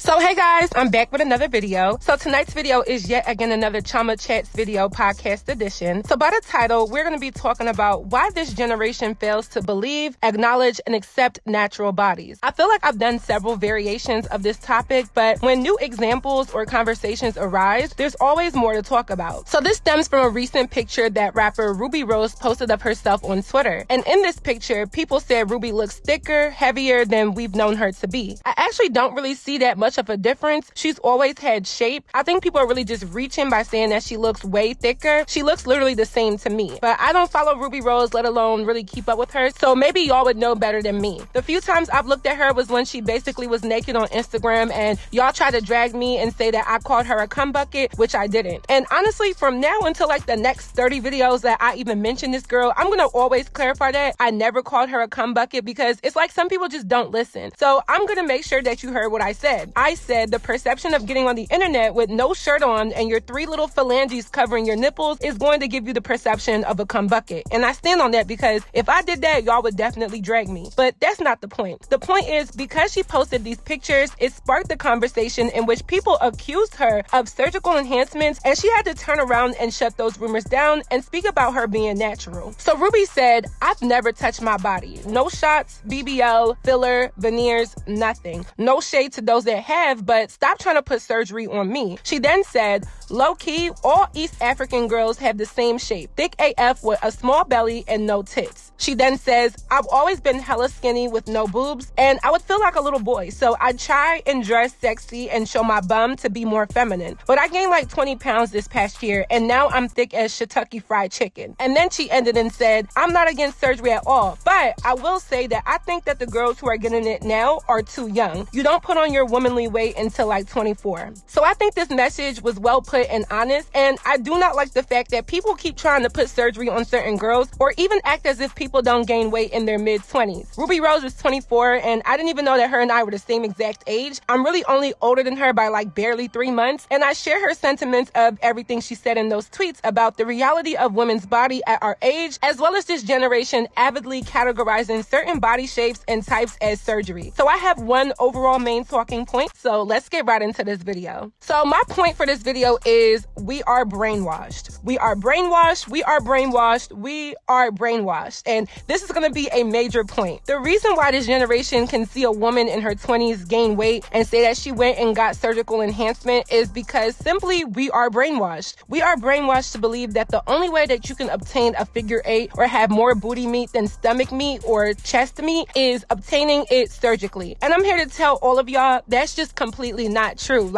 So hey guys, I'm back with another video. So tonight's video is yet again another Chioma Chats video podcast edition. So by the title, we're going to be talking about why this generation fails to believe, acknowledge, and accept natural bodies. I feel like I've done several variations of this topic, but when new examples or conversations arise, there's always more to talk about. So this stems from a recent picture that rapper Rubi posted of herself on Twitter. And in this picture, people said Rubi looks thicker, heavier than we've known her to be. I actually don't really see that much of a difference. She's always had shape. I think people are really just reaching by saying that she looks way thicker. She looks literally the same to me. But I don't follow Rubi Rose, let alone really keep up with her. So maybe y'all would know better than me. The few times I've looked at her was when she basically was naked on Instagram and y'all tried to drag me and say that I called her a cum bucket, which I didn't. And honestly, from now until like the next 30 videos that I even mention this girl, I'm gonna always clarify that I never called her a cum bucket because it's like some people just don't listen. So I'm gonna make sure that you heard what I said. I said the perception of getting on the internet with no shirt on and your three little phalanges covering your nipples is going to give you the perception of a cum bucket. And I stand on that because if I did that, y'all would definitely drag me. But that's not the point. The point is because she posted these pictures, it sparked the conversation in which people accused her of surgical enhancements, and she had to turn around and shut those rumors down and speak about her being natural. So Rubi said, "I've never touched my body. No shots, BBL, filler, veneers, nothing. No shade to those that have, but stop trying to put surgery on me." She then said, "Low-key, all East African girls have the same shape, thick AF with a small belly and no tits." She then says, "I've always been hella skinny with no boobs, and I would feel like a little boy, so I try and dress sexy and show my bum to be more feminine. But I gained like 20 pounds this past year, and now I'm thick as Kentucky Fried Chicken." And then she ended and said, "I'm not against surgery at all, but I will say that I think that the girls who are getting it now are too young. You don't put on your womanly weight until like 24. So I think this message was well put and honest, and I do not like the fact that people keep trying to put surgery on certain girls or even act as if people don't gain weight in their mid-20s. Rubi Rose is 24, and I didn't even know that her and I were the same exact age. I'm really only older than her by like barely 3 months, and I share her sentiments of everything she said in those tweets about the reality of women's body at our age, as well as this generation avidly categorizing certain body shapes and types as surgery. So I have one overall main talking point, so let's get right into this video. So my point for this video is we are brainwashed. We are brainwashed. We are brainwashed. We are brainwashed. And this is going to be a major point. The reason why this generation can see a woman in her 20s gain weight and say that she went and got surgical enhancement is because simply we are brainwashed. We are brainwashed to believe that the only way that you can obtain a figure 8 or have more booty meat than stomach meat or chest meat is obtaining it surgically. And I'm here to tell all of y'all that's just completely not true.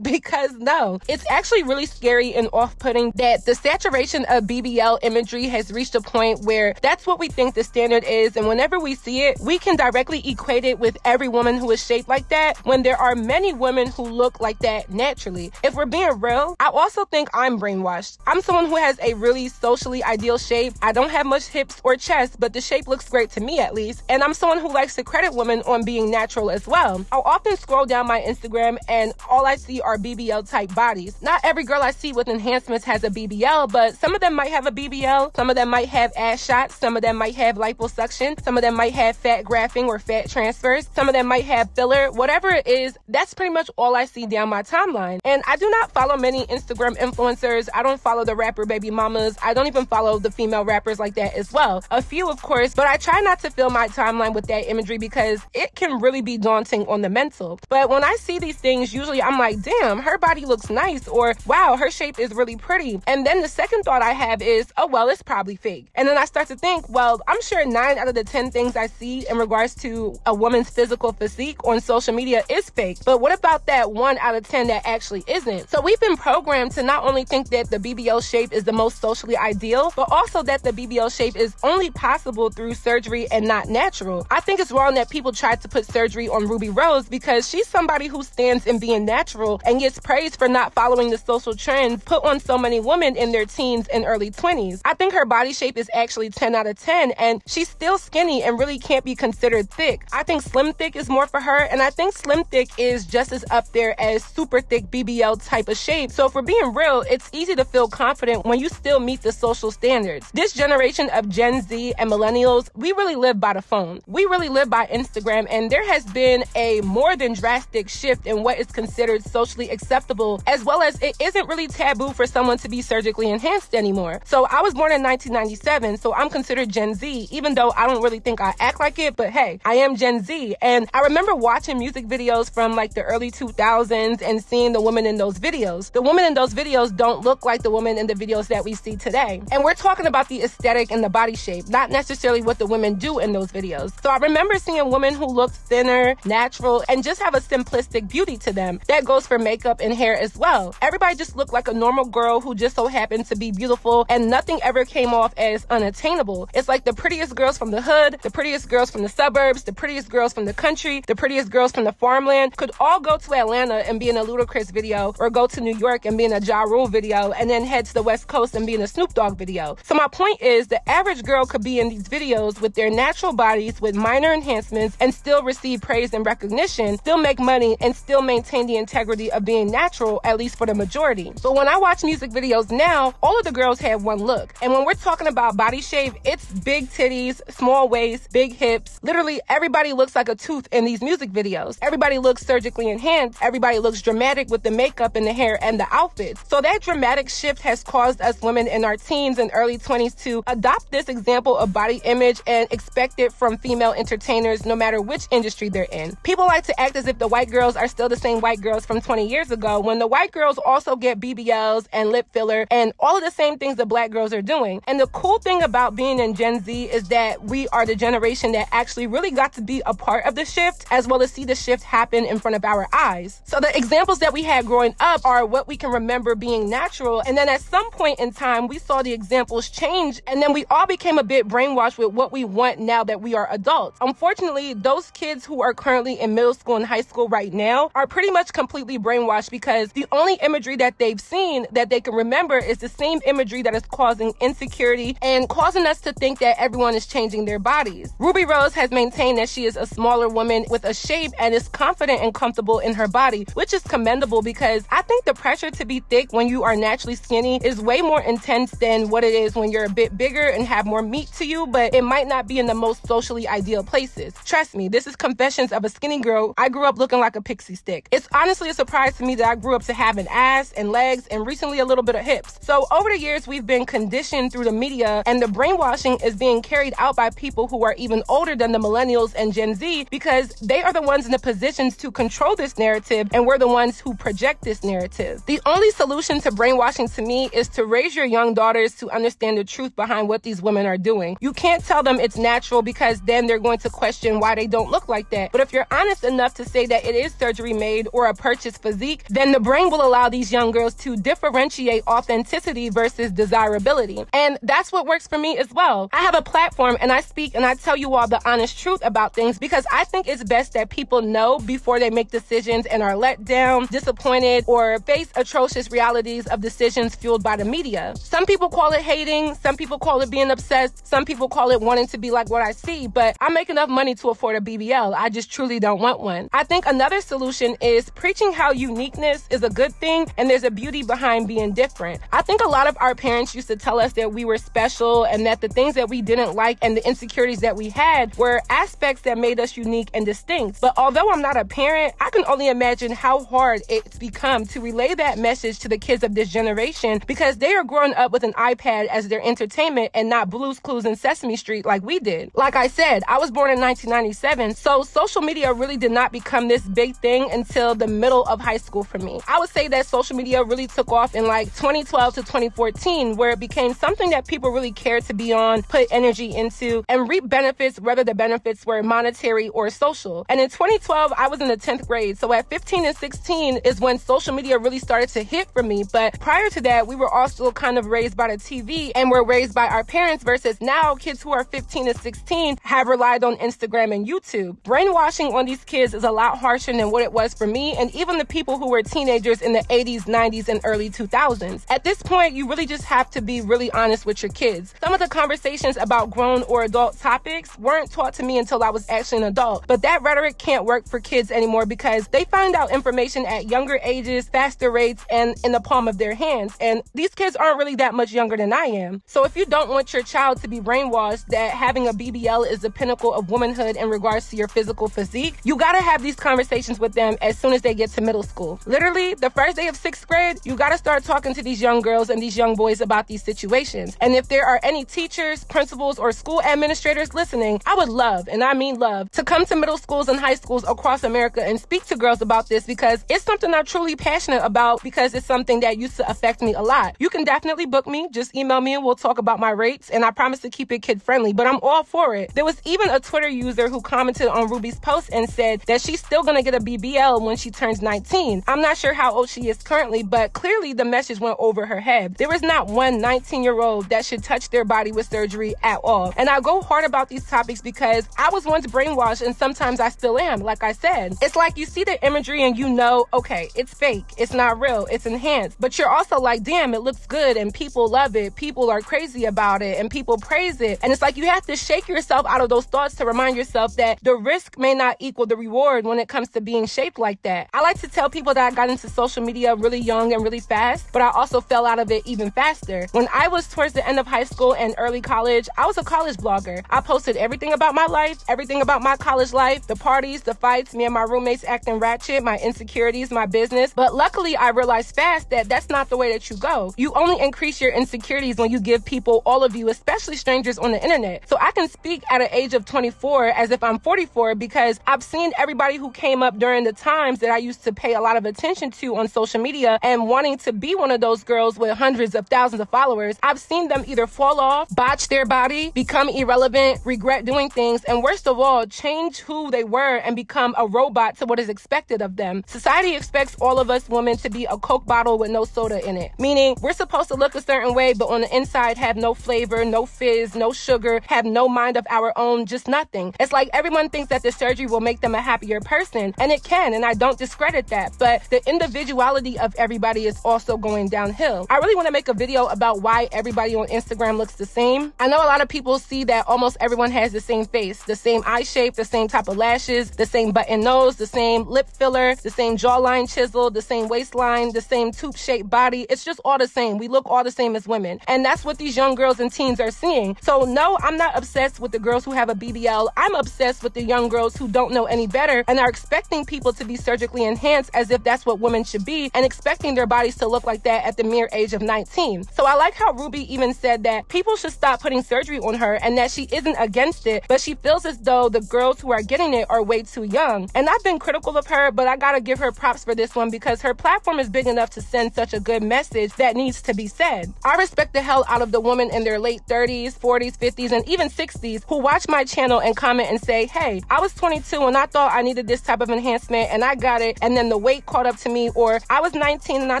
Because no. It's actually really scary and off-putting that the saturation of BBL imagery has reached a point where that's what we think the standard is, and whenever we see it, we can directly equate it with every woman who is shaped like that when there are many women who look like that naturally. If we're being real, I also think I'm brainwashed. I'm someone who has a really socially ideal shape. I don't have much hips or chest, but the shape looks great to me at least, and I'm someone who likes to credit women on being natural as well. I'll often scroll down my Instagram and all I see are BBL type bodies. Not every girl I see with enhancements has a BBL, but some of them might have a BBL, some of them might have ass shots, some of them might have liposuction, some of them might have fat grafting or fat transfers, some of them might have filler. Whatever it is, that's pretty much all I see down my timeline. And I do not follow many Instagram influencers. I don't follow the rapper baby mamas. I don't even follow the female rappers like that as well. A few, of course, but I try not to fill my timeline with that imagery because it can really be daunting on the mental. But when I see these things, usually I'm like, damn, her body looks nice, or wow, her shape is really pretty. And then the second thought I have is, oh, well, it's probably fake. And then I start to think, well, I'm sure 9 out of the 10 things I see in regards to a woman's physical physique on social media is fake. But what about that 1 out of 10 that actually isn't? So we've been programmed to not only think that the BBL shape is the most socially ideal, but also that the BBL shape is only possible through surgery and not natural. I think it's wrong that people tried to put surgery on Rubi Rose because she's somebody who stands in being natural and gets praised for not following the social trends put on so many women in their teens and early 20s. I think her body shape is actually 10 out of 10, and she's still skinny and really can't be considered thick. I think slim thick is more for her, and I think slim thick is just as up there as super thick BBL type of shape. So if we're being real, it's easy to feel confident when you still meet the social standards. This generation of Gen Z and millennials, we really live by the phone. We really live by Instagram, and there has been a more than drastic shift in what is considered socially acceptable, as well as it isn't really taboo for someone to be surgically enhanced anymore. So I was born in 1997, so I'm considered Gen Z, even though I don't really think I act like it, but hey, I am Gen Z. And I remember watching music videos from like the early 2000s and seeing the women in those videos. The women in those videos don't look like the women in the videos that we see today. And we're talking about the aesthetic and the body shape, not necessarily what the women do in those videos. So I remember seeing women who look thinner, natural, and just have a simplistic beauty to them. That goes for makeup and hair as well. Everybody just looked like a normal girl who just so happened to be beautiful, and nothing ever came off as unattainable. It's like the prettiest girls from the hood, the prettiest girls from the suburbs, the prettiest girls from the country, the prettiest girls from the farmland could all go to Atlanta and be in a Ludacris video, or go to New York and be in a Ja Rule video, and then head to the West Coast and be in a Snoop Dogg video. So my point is, the average girl could be in these videos with their natural bodies with minor enhancements and still receive praise and recognition, still make money, and still maintain the integrity of being natural, at least for the majority. But when I watch music videos now, all of the girls have one look. And when we're talking about body shape, it's big titties, small waist, big hips. Literally everybody looks like a tooth in these music videos. Everybody looks surgically enhanced. Everybody looks dramatic with the makeup and the hair and the outfits. So that dramatic shift has caused us women in our teens and early 20s to adopt this example of body image and expect it from female entertainers, no matter which industry they're in. People like to act as if the white girls are still the same white girls from 20 years ago, when the white girls also get BBLs and lip filler and all of the same things the black girls are doing. And the cool thing about being in Gen Z is that we are the generation that actually really got to be a part of the shift, as well as see the shift happen in front of our eyes. So the examples that we had growing up are what we can remember being natural, and then at some point in time we saw the examples change, and then we all became a bit brainwashed with what we want now that we are adults. Unfortunately, those kids who are currently in middle school and high school right now are pretty much completely brainwashed, because the only imagery that they've seen that they can remember is the same imagery that is causing insecurity and causing us to think that everyone is changing their bodies. Rubi Rose has maintained that she is a smaller woman with a shape and is confident and comfortable in her body, which is commendable, because I think the pressure to be thick when you are naturally skinny is way more intense than what it is when you're a bit bigger and have more meat to you, but it might not be in the most socially ideal places. Trust me, this is confessions of a skinny girl. I grew up looking like a pixie stick. It's honestly a surprise to me that I grew up to have an ass and legs and recently a little bit of hips. So over the years, we've been conditioned through the media, and the brainwashing is being carried out by people who are even older than the millennials and Gen Z, because they are the ones in the positions to control this narrative, and we're the ones who project this narrative. The only solution to brainwashing to me is to raise your young daughters to understand the truth behind what these women are doing. You can't tell them it's natural, because then they're going to question why they don't look like that. But if you're honest enough to say that it is surgery made or a purchased physique, then the brain will allow these young girls to differentiate authenticity versus desirability. And that's what works for me as well. I have a platform and I speak and I tell you all the honest truth about things, because I think it's best that people know before they make decisions and are let down, disappointed, or face atrocious realities of decisions fueled by the media. Some people call it hating, some people call it being obsessed, some people call it wanting to be like what I see, but I make enough money to afford a BBL. I just truly don't want one. I think another solution is preaching how uniqueness is a good thing and there's a beauty behind being different. I think a lot of our parents used to tell us that we were special and that the things that we didn't like and the insecurities that we had were aspects that made us unique and distinct. But although I'm not a parent, I can only imagine how hard it's become to relay that message to the kids of this generation, because they are growing up with an iPad as their entertainment and not Blue's Clues and Sesame Street like we did. Like I said, I was born in 1997, so social media really did not become this big thing until the middle of high school for me. I would say that social media really took off in like 2012 to 2014, where it became something that people really cared to be on, put energy into, and reap benefits, whether the benefits were monetary or social. And in 2012, I was in the 10th grade, so at 15 and 16 is when social media really started to hit for me. But prior to that, we were also kind of raised by the TV and were raised by our parents, versus now kids who are 15 and 16 have relied on Instagram and YouTube. Brainwashing on these kids is a lot harsher than what it was for me and even the people who were teenagers in the 80s, 90s, and early 2000s. At this point, you really just have to be really honest with your kids. Some of the conversations about grown or adult topics weren't taught to me until I was actually an adult, but that rhetoric can't work for kids anymore, because they find out information at younger ages, faster rates, and in the palm of their hands. And these kids aren't really that much younger than I am. So if you don't want your child to be brainwashed that having a BBL is the pinnacle of womanhood in regards to your physical physique, you gotta have these these conversations with them as soon as they get to middle school. Literally, the first day of 6th grade, you gotta start talking to these young girls and these young boys about these situations. And if there are any teachers, principals, or school administrators listening, I would love, and I mean love, to come to middle schools and high schools across America and speak to girls about this, because it's something I'm truly passionate about, because it's something that used to affect me a lot. You can definitely book me. Just email me and we'll talk about my rates, and I promise to keep it kid friendly, but I'm all for it. There was even a Twitter user who commented on Rubi's post and said that she's still gonna get a BBL when she turns 19. I'm not sure how old she is currently, but clearly the message went over her head. There is not one 19-year-old that should touch their body with surgery at all. And I go hard about these topics because I was once brainwashed, and sometimes I still am. Like I said, it's like you see the imagery and you know, okay, it's fake, it's not real, it's enhanced, but you're also like, damn, it looks good and people love it, people are crazy about it, and people praise it. And it's like you have to shake yourself out of those thoughts to remind yourself that the risk may not equal the reward when it comes to being shaped like that. I like to tell people that I got into social media really young and really fast, but I also fell out of it even faster. When I was towards the end of high school and early college, I was a college blogger. I posted everything about my life, everything about my college life, the parties, the fights, me and my roommates acting ratchet, my insecurities, my business. But luckily, I realized fast that that's not the way that you go. You only increase your insecurities when you give people, all of you, especially strangers on the internet. So I can speak at an age of 24 as if I'm 44, because I've seen everybody who came up during the times that I used to pay a lot of attention to on social media and wanting to be one of those girls with hundreds of thousands of followers. I've seen them either fall off, botch their body, become irrelevant, regret doing things, and worst of all, change who they were and become a robot to what is expected of them. Society expects all of us women to be a Coke bottle with no soda in it, meaning we're supposed to look a certain way, but on the inside have no flavor, no fizz, no sugar, have no mind of our own, just nothing. It's like everyone thinks that the surgery will make them a happier person, and it can, and I don't discredit that, but the individuality of everybody is also going downhill. I really want to make a video about why everybody on Instagram looks the same. I know a lot of people see that almost everyone has the same face, the same eye shape, the same type of lashes, the same button nose, the same lip filler, the same jawline chisel, the same waistline, the same tube-shaped body. It's just all the same. We look all the same as women. And that's what these young girls and teens are seeing. So no, I'm not obsessed with the girls who have a BBL. I'm obsessed with the young girls who don't know any better and are expecting people to be surgically enhanced as if that's what women should be, and expecting their bodies to look like that at the mere age of 19. So I like how Rubi even said that people should stop putting surgery on her and that she isn't against it, but she feels as though the girls who are getting it are way too young. And I've been critical of her, but I gotta give her props for this one because her platform is big enough to send such a good message that needs to be said. I respect the hell out of the women in their late 30s, 40s, 50s, and even 60s who watch my channel and comment and say, hey, I was 22 and I thought I needed this type of enhancement and I got it, and then the weight caught up to me, or I was 19 and I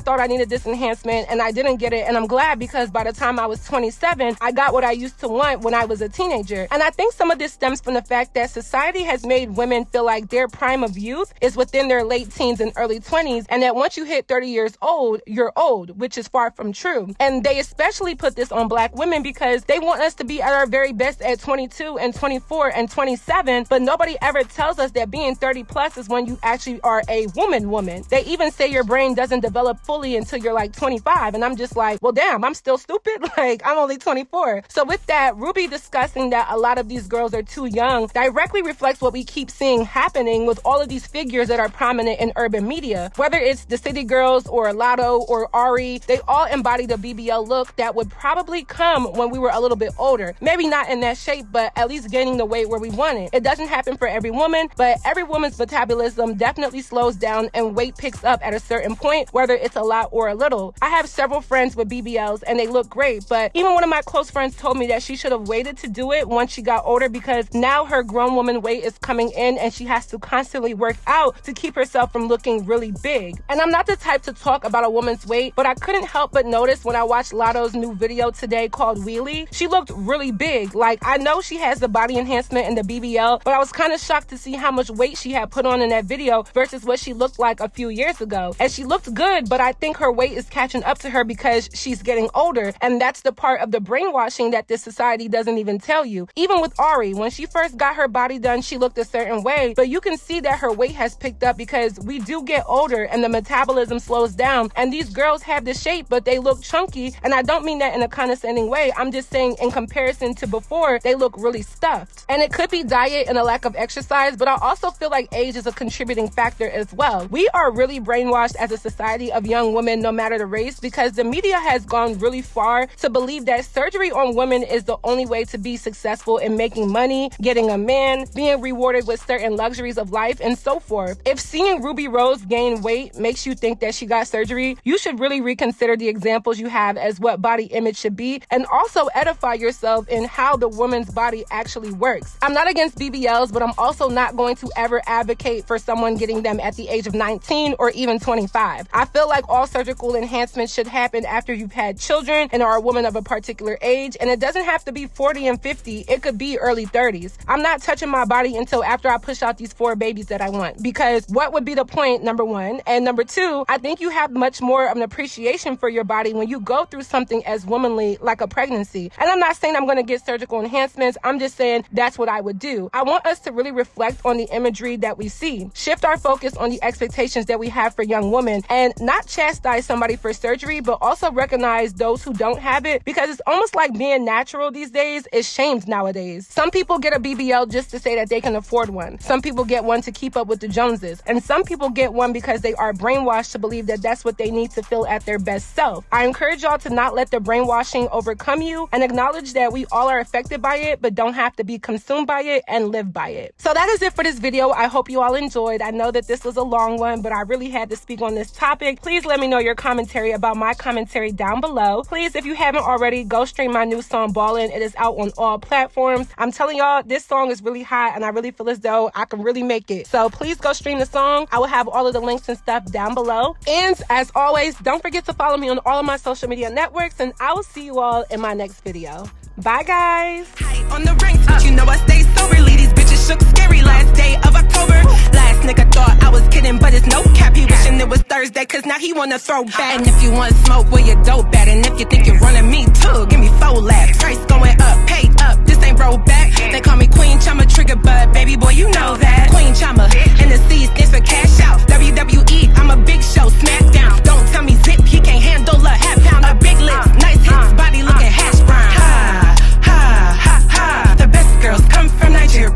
thought I needed this enhancement and I didn't get it, and I'm glad because by the time I was 27, I got what I used to want when I was a teenager. And I think some of this stems from the fact that society has made women feel like their prime of youth is within their late teens and early 20s, and that once you hit 30 years old, you're old, which is far from true. And they especially put this on Black women because they want us to be at our very best at 22 and 24 and 27, but nobody ever tells us that being 30 plus is when you actually are a woman. They even say your brain doesn't develop fully until you're like 25, and I'm just like, well, damn, I'm still stupid. Like, I'm only 24. So with that, Rubi discussing that a lot of these girls are too young directly reflects what we keep seeing happening with all of these figures that are prominent in urban media. Whether it's the City Girls or Lotto or Ari, they all embody the BBL look that would probably come when we were a little bit older. Maybe not in that shape, but at least gaining the weight where we want it. It doesn't happen for every woman, but every woman's metabolism definitely slows down and weight picks up at a certain point, whether it's a lot or a little. I have several friends with BBLs and they look great, but even one of my close friends told me that she should have waited to do it once she got older because now her grown woman weight is coming in and she has to constantly work out to keep herself from looking really big. And I'm not the type to talk about a woman's weight, but I couldn't help but notice when I watched Lotto's new video today called Wheelie, she looked really big. Like, I know she has the body enhancement and the BBL, but I was kind of shocked to see how much weight she had put on in that video versus what she looked like a few years ago. And she looked good, but I think her weight is catching up to her because she's getting older. And that's the part of the brainwashing that this society doesn't even tell you. Even with Ari, when she first got her body done, she looked a certain way, but you can see that her weight has picked up because we do get older and the metabolism slows down. And these girls have the shape, but they look chunky. And I don't mean that in a condescending way. I'm just saying in comparison to before, they look really stuffed. And it could be diet and a lack of exercise, but I also feel like like age is a contributing factor as well. We are really brainwashed as a society of young women, no matter the race, because the media has gone really far to believe that surgery on women is the only way to be successful in making money, getting a man, being rewarded with certain luxuries of life, and so forth. If seeing Ruby Rose gain weight makes you think that she got surgery, you should really reconsider the examples you have as what body image should be, and also edify yourself in how the woman's body actually works. I'm not against BBLs, but I'm also not going to ever advocate for someone getting them at the age of 19 or even 25. I feel like all surgical enhancements should happen after you've had children and are a woman of a particular age, and it doesn't have to be 40 and 50. It could be early 30s. I'm not touching my body until after I push out these 4 babies that I want, because what would be the point, number one? And number two, I think you have much more of an appreciation for your body when you go through something as womanly like a pregnancy. And I'm not saying I'm going to get surgical enhancements. I'm just saying that's what I would do. I want us to really reflect on the imagery that we see, shift our focus on the expectations that we have for young women, and not chastise somebody for surgery, but also recognize those who don't have it, because it's almost like being natural these days is shamed nowadays. Some people get a BBL just to say that they can afford one. Some people get one to keep up with the Joneses. And some people get one because they are brainwashed to believe that that's what they need to feel at their best self. I encourage y'all to not let the brainwashing overcome you, and acknowledge that we all are affected by it, but don't have to be consumed by it and live by it. So that is it for this video. I hope you all enjoyed. I know that this was a long one, but I really had to speak on this topic. Please let me know your commentary about my commentary down below. Please, if you haven't already, go stream my new song Ballin'. It is out on all platforms. I'm telling y'all, this song is really hot, and I really feel as though I can really make it. So please go stream the song. I will have all of the links and stuff down below. And as always, don't forget to follow me on all of my social media networks, and I will see you all in my next video. Bye, guys. Hi, on the ranks, but you know I stay soberly. These bitches shook scary last day of October. Last nigga thought I was kidding, but it's no cap. He wishing it was Thursday, cause now he wanna throw back. And if you want smoke, where your dope at? And if you think you're running me too, give me 4 laps. Price going up, pay up, this ain't roll back. They call me Queen Chioma, trigger bud, baby boy, you know that. Queen Chioma, and the C stands for cash out. WWE, I'm a big show, smackdown. Don't tell me zip, he can't handle a half pound of big lips. Nice hips, body looking hash brown. Ha, ha, ha, ha. The best girls come from Nigeria.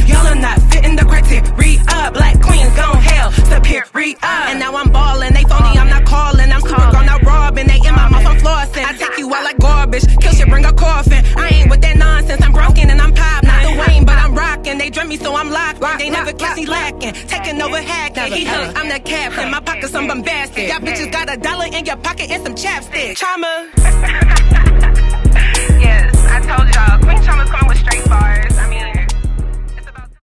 Y'all are not fitting the criteria. Black queens gone hell, superior. And now I'm ballin', they phony, I'm not calling. I'm super grown, not robbing, they in my mouth, I'm flossing. I take you out like garbage, kill shit, bring a coffin. I ain't with that nonsense, I'm broken and I'm pop. Not the Wayne, but I'm rockin'. They dream me, so I'm locked. They never catch me lacking, taking over hacking. He hooked, I'm the captain, my pocket's some bombastic. Y'all bitches got $1 in your pocket and some chapstick. Chioma. Yes, I told y'all, Queen Chioma's coming with straight bars.